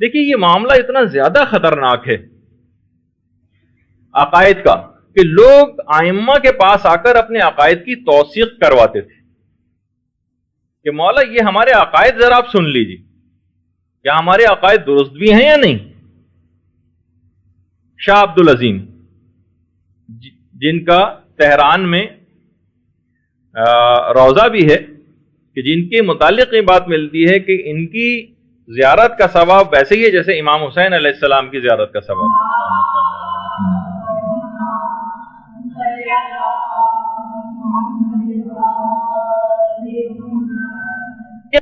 دیکھیے یہ معاملہ اتنا زیادہ خطرناک ہے عقائد کا کہ لوگ ائمہ کے پاس آ کر اپنے عقائد کی توثیق کرواتے تھے کہ مولا یہ ہمارے عقائد ذرا آپ سن لیجیے، کیا ہمارے عقائد درست بھی ہیں یا نہیں؟ شاہ عبد العظیم جن کا تہران میں روضہ بھی ہے، کہ جن کے متعلق یہ بات ملتی ہے کہ ان کی زیارت کا ثواب ویسے ہی ہے جیسے امام حسین علیہ السلام کی زیارت کا ثواب۔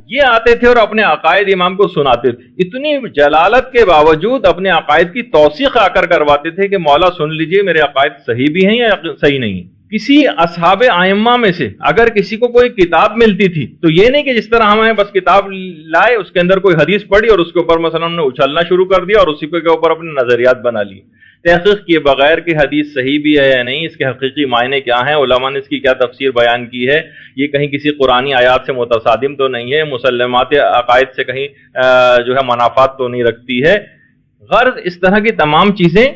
یہ آتے تھے اور اپنے عقائد امام کو سناتے تھے، اتنی جلالت کے باوجود اپنے عقائد کی توثیق آ کر کرواتے تھے کہ مولا سن لیجئے میرے عقائد صحیح بھی ہیں یا صحیح نہیں ہیں۔ کسی اصحاب ائمہ میں سے اگر کسی کو کوئی کتاب ملتی تھی تو یہ نہیں کہ جس طرح ہمیں بس کتاب لائے اس کے اندر کوئی حدیث پڑھی اور اس کے اوپر مثلا ہم نے اچھلنا شروع کر دیا اور اسی کے اوپر اپنے نظریات بنا لیے، تحقیق کیے بغیر کہ حدیث صحیح بھی ہے یا نہیں، اس کے حقیقی معنی کیا ہیں، علماء نے اس کی کیا تفسیر بیان کی ہے، یہ کہیں کسی قرآنی آیات سے متصادم تو نہیں ہے، مسلمات عقائد سے کہیں جو ہے منافات تو نہیں رکھتی ہے۔ غرض اس طرح کی تمام چیزیں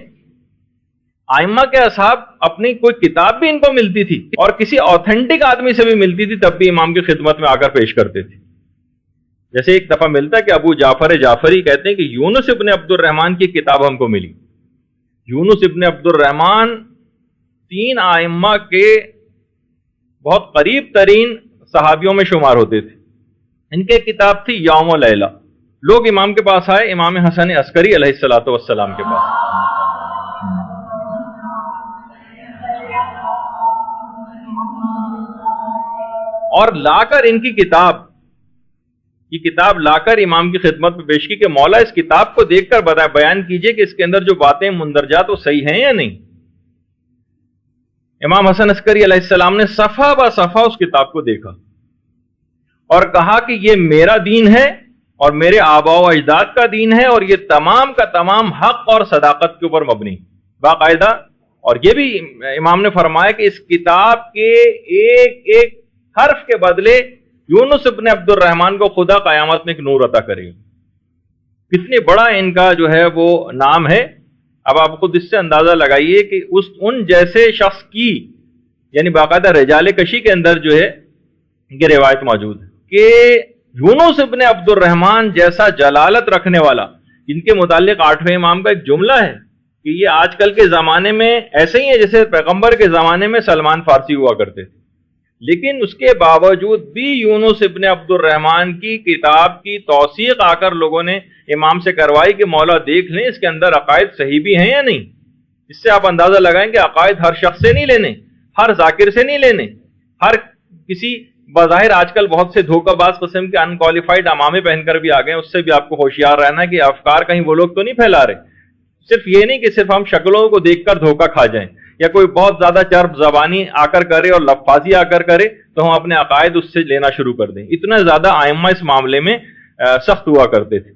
ائمہ کے اصحاب اپنی کوئی کتاب بھی ان کو ملتی تھی اور کسی آتھینٹک آدمی سے بھی ملتی تھی تب بھی امام کی خدمت میں آ کر پیش کرتے تھے۔ جیسے ایک دفعہ ملتا ہے کہ ابو جعفر جعفری کہتے ہیں کہ یونس ابن عبد الرحمن کی کتاب ہم کو ملی۔ یونس ابن عبد الرحمن 3 ائمہ کے بہت قریب ترین صحابیوں میں شمار ہوتے تھے، ان کے کتاب تھی یوم و لیلہ۔ لوگ امام کے پاس آئے، امام حسن عسکری علیہ السلام کے پاس، اور لا کر ان کی کتاب لا کر امام کی خدمت میں پیش کی کہ مولا اس کتاب کو دیکھ کر بیان کیجئے کہ اس کے اندر جو باتیں مندرجات وہ صحیح ہیں یا نہیں۔ امام حسن عسکری علیہ السلام نے صفحہ با صفحہ اس کتاب کو دیکھا اور کہا کہ یہ میرا دین ہے اور میرے آباء و اجداد کا دین ہے اور یہ تمام کا تمام حق اور صداقت کے اوپر مبنی باقاعدہ۔ اور یہ بھی امام نے فرمایا کہ اس کتاب کے ایک ایک حرف کے بدلے یونس ابن عبد الرحمن کو خدا قیامت میں ایک نور عطا کرے گا۔ کتنی بڑا ان کا جو ہے وہ نام ہے۔ اب آپ خود اس سے اندازہ لگائیے کہ ان جیسے شخص کی یعنی باقاعدہ رجال کشی کے اندر جو ہے یہ روایت موجود ہے کہ یونس ابن عبد الرحمن جیسا جلالت رکھنے والا، جن کے متعلق 8ویں امام کا ایک جملہ ہے کہ یہ آج کل کے زمانے میں ایسے ہی ہے جیسے پیغمبر کے زمانے میں سلمان فارسی ہوا کرتے تھے، لیکن اس کے باوجود بھی یونس ابن عبد الرحمن کی کتاب کی توثیق آ کر لوگوں نے امام سے کروائی کہ مولا دیکھ لیں اس کے اندر عقائد صحیح بھی ہیں یا نہیں۔ اس سے آپ اندازہ لگائیں کہ عقائد ہر شخص سے نہیں لینے، ہر ذاکر سے نہیں لینے، ہر کسی بظاہر آج کل بہت سے دھوکہ باز قسم کے انکوالیفائڈ امامے پہن کر بھی آ گئے، اس سے بھی آپ کو ہوشیار رہنا کہ افکار کہیں وہ لوگ تو نہیں پھیلا رہے۔ صرف یہ نہیں کہ صرف ہم شکلوں کو دیکھ کر دھوکہ کھا جائیں یا کوئی بہت زیادہ چرب زبانی آ کر کرے اور لفاظی آ کر کرے تو ہم اپنے عقائد اس سے لینا شروع کر دیں۔ اتنا زیادہ ائمہ اس معاملے میں سخت ہوا کرتے تھے،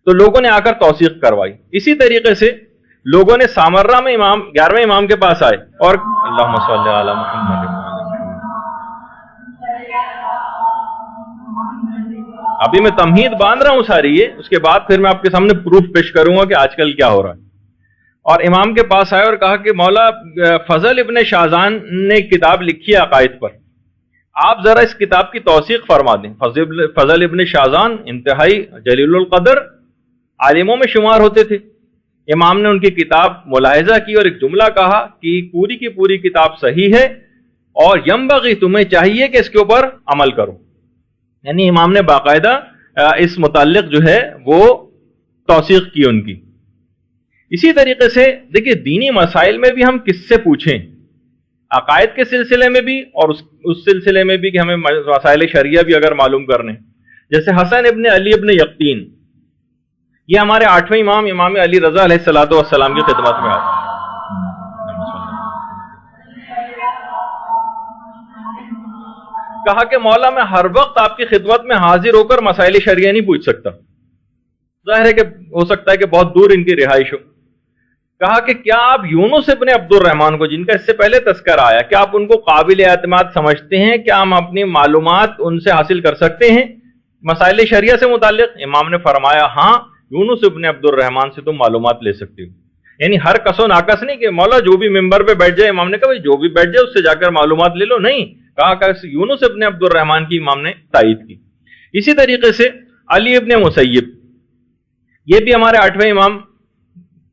تو لوگوں نے آ کر توثیق کروائی۔ اسی طریقے سے لوگوں نے سامرہ میں 11ویں امام کے پاس آئے اور اللہم صلی علی محمد، ابھی میں تمہید باندھ رہا ہوں ساری یہ، اس کے بعد پھر میں آپ کے سامنے پروف پیش کروں گا کہ آج کل کیا ہو رہا ہے۔ اور امام کے پاس آئے اور کہا کہ مولا فضل ابن شاذان نے کتاب لکھی ہے عقائد پر، آپ ذرا اس کتاب کی توثیق فرما دیں۔ فضل ابن شاذان انتہائی جلیل القدر عالموں میں شمار ہوتے تھے۔ امام نے ان کی کتاب ملاحظہ کی اور ایک جملہ کہا کہ پوری کی پوری کتاب صحیح ہے اور ینبغی تمہیں چاہیے کہ اس کے اوپر عمل کرو، یعنی امام نے باقاعدہ اس متعلق جو ہے وہ توثیق کی ان کی۔ اسی طریقے سے دیکھیے دینی مسائل میں بھی ہم کس سے پوچھیں، عقائد کے سلسلے میں بھی اور اس سلسلے میں بھی کہ ہمیں مسائل شریعہ بھی اگر معلوم کرنے، جیسے حسن ابن علی ابن یقطین، یہ ہمارے 8ویں امام امام علی رضا علیہ السلام کی خدمت میں آتے ہیں۔ کہا کہ مولا میں ہر وقت آپ کی خدمت میں حاضر ہو کر مسائل شریعہ نہیں پوچھ سکتا، ظاہر ہے کہ ہو سکتا ہے کہ بہت دور ان کی رہائش ہو۔ کہا کہ کیا آپ یونس ابن عبد الرحمن کو، جن کا اس سے پہلے تذکرہ آیا، کیا آپ ان کو قابل اعتماد سمجھتے ہیں؟ کیا ہم اپنی معلومات ان سے حاصل کر سکتے ہیں مسائل شریعہ سے متعلق؟ امام نے فرمایا ہاں، یونس ابن عبد الرحمن سے تم معلومات لے سکتے ہو. یعنی ہر کس و ناقص نہیں کہ مولا جو بھی ممبر پہ بیٹھ جائے, امام نے کہا جو بھی بیٹھ جائے اس سے جا کر معلومات لے لو, نہیں کہا کہ یونس ابن عبد الرحمن کی امام نے تائید کی. اسی طریقے سے علی ابن مسیب, یہ بھی ہمارے 8ویں امام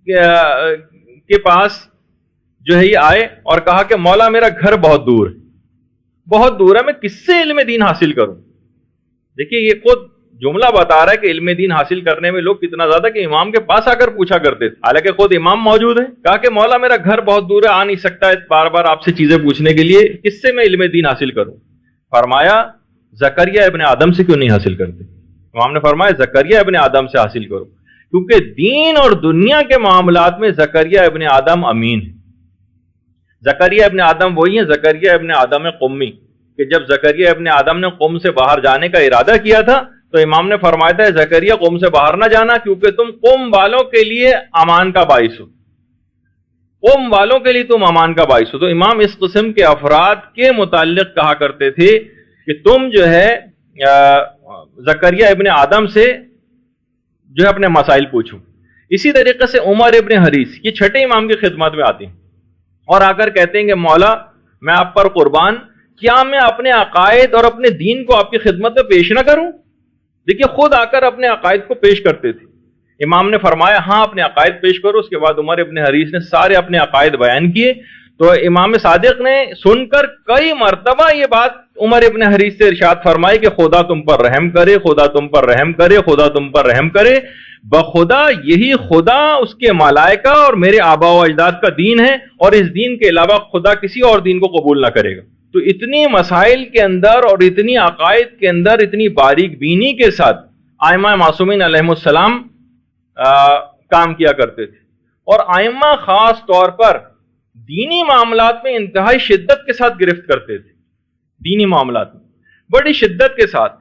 کے پاس جو ہے یہ آئے اور کہا کہ مولا میرا گھر بہت دور ہے, میں کس سے علم دین حاصل کروں. دیکھیے یہ خود جملہ بتا رہا ہے کہ علم دین حاصل کرنے میں لوگ کتنا زیادہ کہ امام کے پاس آ کر پوچھا کرتے تھے, حالانکہ خود امام موجود ہے. کہا کہ مولا میرا گھر بہت دور ہے, آ نہیں سکتا ہے بار بار آپ سے چیزیں پوچھنے کے لیے, کس سے میں علم دین حاصل کروں. فرمایا زکریا ابن آدم سے کیوں نہیں حاصل کرتے. امام نے فرمایا زکریا ابن آدم سے حاصل کرو, کیونکہ دین اور دنیا کے معاملات میں زکریا ابن آدم امین ہے. زکریا ابن آدم وہی ہیں زکریا ابن آدم قمی, کہ جب زکریا ابن آدم نے قوم سے باہر جانے کا ارادہ کیا تھا تو امام نے فرمایا تھا زکریا قوم سے باہر نہ جانا, کیونکہ تم قوم والوں کے لیے امان کا باعث ہو, قوم والوں کے لیے تم امان کا باعث ہو. تو امام اس قسم کے افراد کے متعلق کہا کرتے تھے کہ تم جو ہے زکریا ابن آدم سے جو ہے اپنے مسائل پوچھو. اسی طریقے سے عمر ابن حریث, یہ چھٹے امام کی خدمت میں آتے ہیں اور آ کر کہتے ہیں کہ مولا میں آپ پر قربان, کیا میں اپنے عقائد اور اپنے دین کو آپ کی خدمت میں پیش نہ کروں. دیکھیے خود آ کر اپنے عقائد کو پیش کرتے تھے. امام نے فرمایا ہاں اپنے عقائد پیش کرو. اس کے بعد عمر ابن حریث نے سارے اپنے عقائد بیان کیے. تو امام صادق نے سن کر کئی مرتبہ یہ بات عمر ابن حریث سے ارشاد فرمائی کہ خدا تم پر رحم کرے, خدا تم پر رحم کرے, خدا تم پر رحم کرے. بخدا یہی خدا, اس کے ملائکہ اور میرے آبا و اجداد کا دین ہے, اور اس دین کے علاوہ خدا کسی اور دین کو قبول نہ کرے گا. تو اتنی مسائل کے اندر اور اتنی عقائد کے اندر اتنی باریک بینی کے ساتھ ائمہ معصومین علیہم السلام کام کیا کرتے تھے. اور ائمہ خاص طور پر دینی معاملات میں انتہائی شدت کے ساتھ گرفت کرتے تھے. دینی معاملات میں بڑی شدت کے ساتھ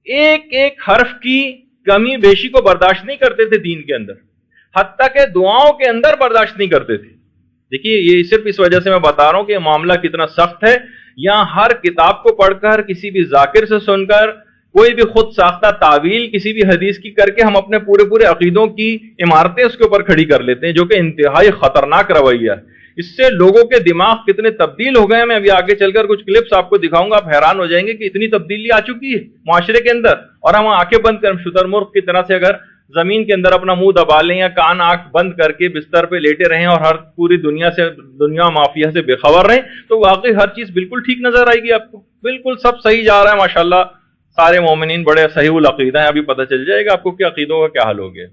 ایک ایک حرف کی کمی بیشی کو برداشت نہیں کرتے تھے دین کے اندر, حتیٰ کہ دعاؤں کے اندر برداشت نہیں کرتے تھے. دیکھیے یہ صرف اس وجہ سے میں بتا رہا ہوں کہ یہ معاملہ کتنا سخت ہے. یہاں ہر کتاب کو پڑھ کر, کسی بھی ذاکر سے سن کر, کوئی بھی خود ساختہ تعویل کسی بھی حدیث کی کر کے ہم اپنے پورے عقیدوں کی عمارتیں اس کے اوپر کھڑی کر لیتے ہیں, جو کہ انتہائی خطرناک رویہ ہے. اس سے لوگوں کے دماغ کتنے تبدیل ہو گئے ہیں. میں ابھی آگے چل کر کچھ کلپس آپ کو دکھاؤں گا, آپ حیران ہو جائیں گے کہ اتنی تبدیلی آ چکی ہے معاشرے کے اندر. اور ہم آنکھیں بند کر شتر مرغ کی طرح سے اگر زمین کے اندر اپنا منہ دبا لیں یا کان آنکھ بند کر کے بستر پہ لیٹے رہیں اور ہر پوری دنیا مافیا سے بے خبر رہیں, تو واقعی ہر چیز بالکل ٹھیک نظر آئے گی آپ کو. بالکل سب صحیح جا رہا ہے ماشاءاللہ, سارے مومنین بڑے صحیح العقیدہ ہیں. ابھی پتہ چل جائے گا آپ کو کہ عقیدوں کا کیا حال ہو گیا.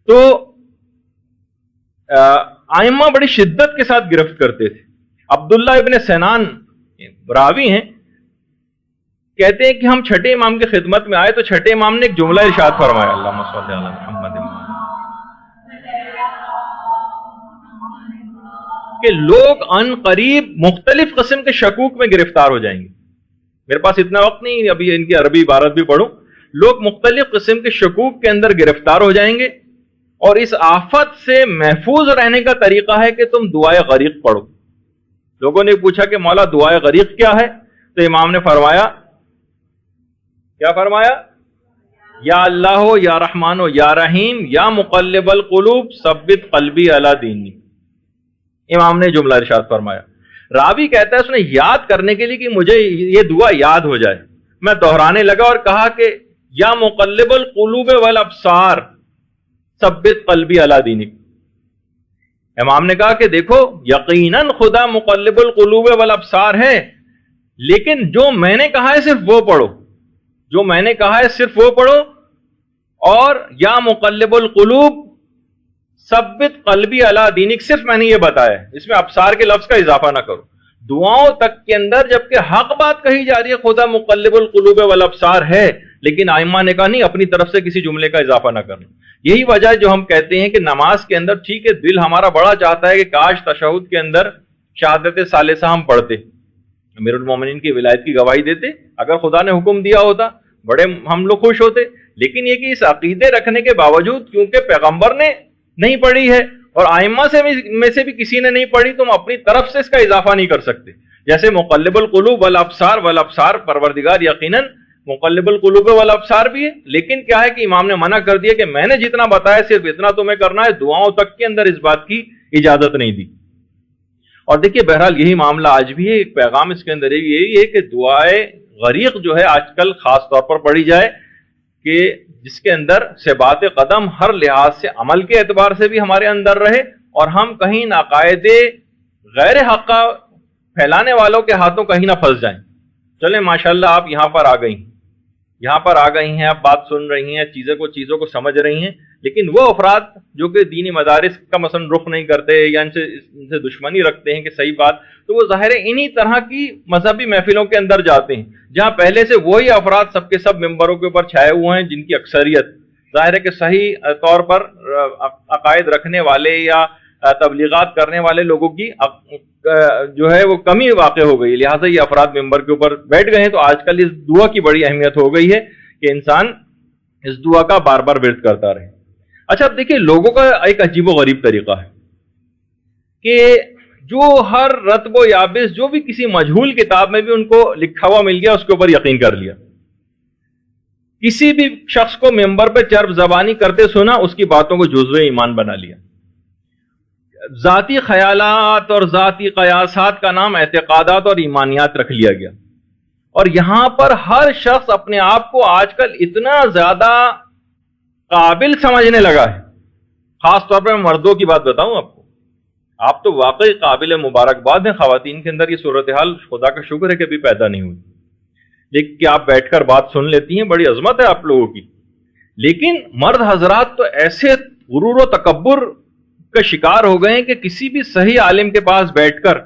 تو ائمہ بڑی شدت کے ساتھ گرفت کرتے تھے. عبداللہ ابن سنان راوی ہیں, کہتے ہیں کہ ہم چھٹے امام کی خدمت میں آئے تو چھٹے امام نے ایک جملہ ارشاد فرمایا, اللہم صلی علی محمد, کہ لوگ ان قریب مختلف قسم کے شکوک میں گرفتار ہو جائیں گے. میرے پاس اتنا وقت نہیں ابھی ان کی عربی عبارت بھی پڑھوں. لوگ مختلف قسم کے شکوک کے اندر گرفتار ہو جائیں گے, اور اس آفت سے محفوظ رہنے کا طریقہ ہے کہ تم دعائے غریق پڑھو. لوگوں نے پوچھا کہ مولا دعائے غریق کیا ہے, تو امام نے فرمایا, کیا فرمایا, یا اللہ یا رحمان یا رحیم یا مقلب القلوب ثبت قلبی علی دینی. امام نے جملہ ارشاد فرمایا. راوی کہتا ہے اس نے یاد کرنے کے لیے کہ مجھے یہ دعا یاد ہو جائے, میں دہرانے لگا اور کہا کہ یا مقلب القلوب والابصار ثبت قلبی علی دینک. امام نے کہا کہ دیکھو یقیناً خدا مقلب القلوب والابصار ہے, لیکن جو میں نے کہا ہے صرف وہ پڑھو, جو میں نے کہا ہے صرف وہ پڑھو. اور یا مقلب القلوب ثبت قلبی علی دینک صرف میں نے یہ بتایا ہے, اس میں ابصار کے لفظ کا اضافہ نہ کرو. دعاؤں تک کے اندر جبکہ حق بات کہی جا رہی ہے خدا مقلب القلوب والابصار ہے, لیکن ائمہ نے کہا نہیں, اپنی طرف سے کسی جملے کا اضافہ نہ کرنا. یہی وجہ جو ہم کہتے ہیں کہ نماز کے اندر ٹھیک ہے دل ہمارا بڑا چاہتا ہے کہ کاش تشہد کے اندر شہادت ثالثہ ہم پڑھتے, امیر المومنین کی ولایت کی گواہی دیتے, اگر خدا نے حکم دیا ہوتا بڑے ہم لوگ خوش ہوتے. لیکن یہ کہ اس عقیدے رکھنے کے باوجود کیونکہ پیغمبر نے نہیں پڑھی ہے اور ائمہ میں سے بھی کسی نے نہیں پڑھی, تم اپنی طرف سے اس کا اضافہ نہیں کر سکتے. جیسے مقلب القلوب والابصار پروردگار یقیناً مقلب القلوب والابصار بھی ہے، لیکن کیا ہے کہ امام نے منع کر دیا کہ میں نے جتنا بتایا صرف اتنا تمہیں کرنا ہے، دعاؤں تک کے اندر اس بات کی اجازت نہیں دی۔ اور دیکھیے بہرحال یہی معاملہ آج بھی ہے، ایک پیغام اس کے اندر یہی ہے کہ دعائے غریق جو ہے آج کل خاص طور پر پڑھی جائے، کہ جس کے اندر ثبات قدم ہر لحاظ سے عمل کے اعتبار سے بھی ہمارے اندر رہے، اور ہم کہیں عقائد غیر حقہ پھیلانے والوں کے ہاتھوں کہیں نہ پھنس جائیں۔ چلیں ماشاءاللہ آپ یہاں پر آ گئی ہیں، آپ بات سن رہی ہیں، چیزوں کو سمجھ رہی ہیں، لیکن وہ افراد جو کہ دینی مدارس کا مثلا رخ نہیں کرتے یا ان سے دشمنی رکھتے ہیں کہ صحیح بات، تو وہ ظاہر ہے انہی طرح کی مذہبی محفلوں کے اندر جاتے ہیں جہاں پہلے سے وہی افراد سب کے سب ممبروں کے اوپر چھائے ہوئے ہیں، جن کی اکثریت ظاہر ہے کہ صحیح طور پر عقائد رکھنے والے یا تبلیغات کرنے والے لوگوں کی جو ہے وہ کمی واقع ہو گئی، لہٰذا یہ افراد ممبر کے اوپر بیٹھ گئے ہیں۔ تو آج کل اس دعا کی بڑی اہمیت ہو گئی ہے کہ انسان اس دعا کا بار بار ورد کرتا رہے۔ اچھا اب دیکھیے لوگوں کا ایک عجیب و غریب طریقہ ہے کہ جو ہر رتب و یابس جو بھی کسی مجہول کتاب میں بھی ان کو لکھا ہوا مل گیا اس کے اوپر یقین کر لیا، کسی بھی شخص کو ممبر پہ چرب زبانی کرتے سنا اس کی باتوں کو جزو ایمان بنا لیا، ذاتی خیالات اور ذاتی قیاسات کا نام اعتقادات اور ایمانیات رکھ لیا گیا، اور یہاں پر ہر شخص اپنے آپ کو آج کل اتنا زیادہ قابل سمجھنے لگا ہے۔ خاص طور پر میں مردوں کی بات بتاؤں آپ تو واقعی قابل مبارکباد ہیں، خواتین کے اندر یہ صورتحال خدا کا شکر ہے کہ ابھی پیدا نہیں ہوئی، لیکن کہ آپ بیٹھ کر بات سن لیتی ہیں، بڑی عظمت ہے آپ لوگوں کی، لیکن مرد حضرات تو ایسے غرور و تکبر کا شکار ہو گئے ہیں کہ کسی بھی صحیح عالم کے پاس بیٹھ کر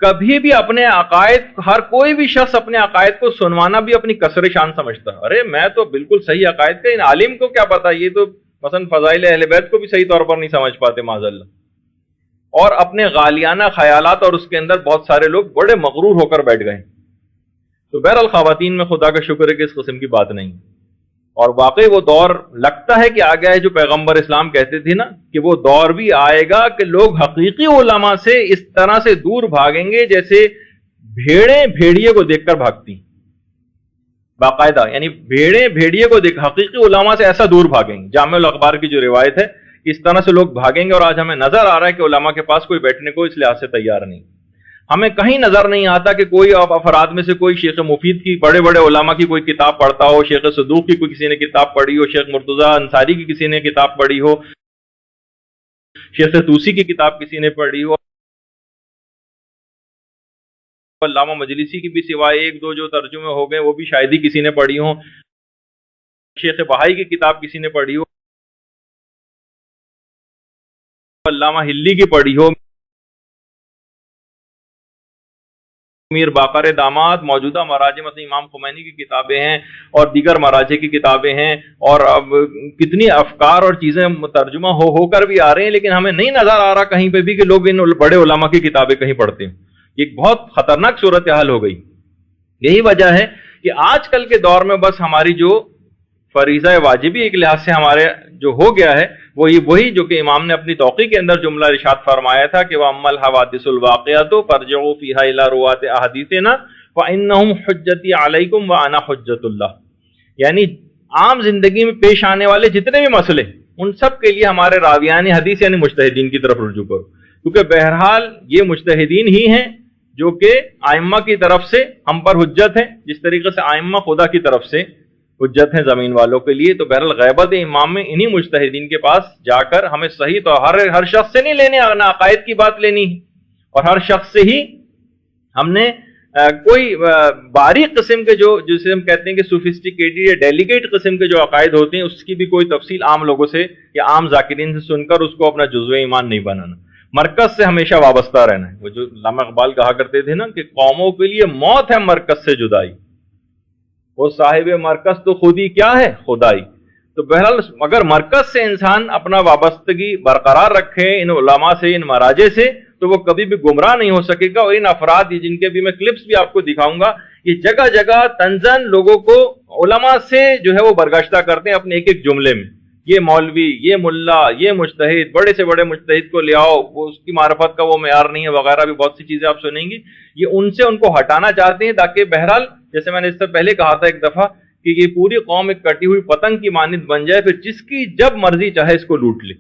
کبھی بھی اپنے عقائد، ہر کوئی بھی شخص اپنے عقائد کو سنوانا بھی اپنی کسر شان سمجھتا ہے۔ ارے میں تو بالکل صحیح عقائد کا، ان عالم کو کیا پتا، یہ تو مثلا فضائل اہل بیت کو بھی صحیح طور پر نہیں سمجھ پاتے معاذ اللہ، اور اپنے غالیانہ خیالات اور اس کے اندر بہت سارے لوگ بڑے مغرور ہو کر بیٹھ گئے۔ تو بہرحال خواتین میں خدا کا شکر ہے کہ اس قسم کی بات نہیں، اور واقعی وہ دور لگتا ہے کہ آ گیا ہے جو پیغمبر اسلام کہتے تھے نا کہ وہ دور بھی آئے گا کہ لوگ حقیقی علماء سے اس طرح سے دور بھاگیں گے جیسے بھیڑیں بھیڑیے کو دیکھ کر بھاگتی، باقاعدہ یعنی بھیڑیں بھیڑیے کو دیکھ، حقیقی علماء سے ایسا دور بھاگیں گے۔ جامع الاخبار کی جو روایت ہے اس طرح سے لوگ بھاگیں گے، اور آج ہمیں نظر آ رہا ہے کہ علماء کے پاس کوئی بیٹھنے کو اس لحاظ سے تیار نہیں۔ ہمیں کہیں نظر نہیں آتا کہ کوئی افراد میں سے کوئی شیخ مفید کی، بڑے بڑے علماء کی کوئی کتاب پڑھتا ہو، شیخ صدوق کی کوئی کسی نے کتاب پڑھی ہو، شیخ مرتضیٰ انصاری کی کسی نے کتاب پڑھی ہو، شیخ توسی کی کتاب کسی نے پڑھی ہو، علامہ مجلسی کی بھی سوائے ایک دو جو ترجمے ہو گئے وہ بھی شاید ہی کسی نے پڑھی ہو، شیخ بہائی کی کتاب کسی نے پڑھی ہو، علامہ ہلی کی پڑھی ہو، میر باقر داماد، موجودہ مراجع مثلا امام خمینی کی کتابیں ہیں اور دیگر مراجع کی کتابیں ہیں، اور اب کتنی افکار اور چیزیں ترجمہ ہو کر بھی آ رہے ہیں، لیکن ہمیں نہیں نظر آ رہا کہیں پہ بھی کہ لوگ ان بڑے علماء کی کتابیں کہیں پڑھتے ہیں۔ یہ ایک بہت خطرناک صورتحال ہو گئی۔ یہی وجہ ہے کہ آج کل کے دور میں بس ہماری جو فریضہ واجبی ایک لحاظ سے ہمارے جو ہو گیا ہے وہی جو کہ امام نے اپنی توقیع کے اندر جملہ ارشاد فرمایا تھا کہ وَأَمَّا الْحَوَادِثُ الْوَاقِعَةُ فَارْجِعُوا فِيهَا إِلَىٰ رُوَاةِ أَحَادِيثِنَا فَإِنَّهُمْ حُجَّتِي عَلَيْكُمْ وَأَنَا حُجَّةُ اللَّهِ، یعنی عام زندگی میں پیش آنے والے جتنے بھی مسئلے ان سب کے لیے ہمارے راویان حدیث یعنی مجتہدین کی طرف رجوع کرو، کیونکہ بہرحال یہ مجتہدین ہی ہیں جو کہ ائمہ کی طرف سے ہم پر حجت ہیں، جس طریقے سے ائمہ خدا کی طرف سے حجت ہیں زمین والوں کے لیے۔ تو بہرحال غیبت امام میں انہی مجتہدین کے پاس جا کر ہمیں صحیح تو ہر شخص سے نہیں لینے، نہ عقائد کی بات لینی ہے، اور ہر شخص سے ہی ہم نے کوئی باریک قسم کے جسے ہم کہتے ہیں کہ سوفسٹیکیٹڈ یا ڈیلیگیٹ قسم کے جو عقائد ہوتے ہیں اس کی بھی کوئی تفصیل عام لوگوں سے یا عام ذاکرین سے سن کر اس کو اپنا جزو ایمان نہیں بنانا، مرکز سے ہمیشہ وابستہ رہنا ہے۔ وہ جو علامہ اقبال کہا کرتے تھے نا کہ قوموں کے لیے موت ہے مرکز سے جدائی، وہ صاحب مرکز تو خود ہی کیا ہے خدائی۔ تو بہرحال اگر مرکز سے انسان اپنا وابستگی برقرار رکھے ان علماء سے، ان مراجع سے، تو وہ کبھی بھی گمراہ نہیں ہو سکے گا۔ اور ان افراد جن کے بھی میں کلپس بھی آپ کو دکھاؤں گا، یہ جگہ جگہ تنزن لوگوں کو علماء سے جو ہے وہ برگشتہ کرتے ہیں اپنے ایک ایک جملے میں، یہ مولوی، یہ ملا، یہ مجتہد، بڑے سے بڑے مجتہد کو لے آؤ، وہ اس کی معرفت کا وہ معیار نہیں ہے وغیرہ بھی بہت سی چیزیں آپ سنیں گی۔ یہ ان سے ان کو ہٹانا چاہتے ہیں تاکہ بہرحال جیسے میں نے اس سے پہلے کہا تھا ایک دفعہ کہ یہ پوری قوم ایک کٹی ہوئی پتنگ کی مانند بن جائے، پھر جس کی جب مرضی چاہے اس کو لوٹ لے.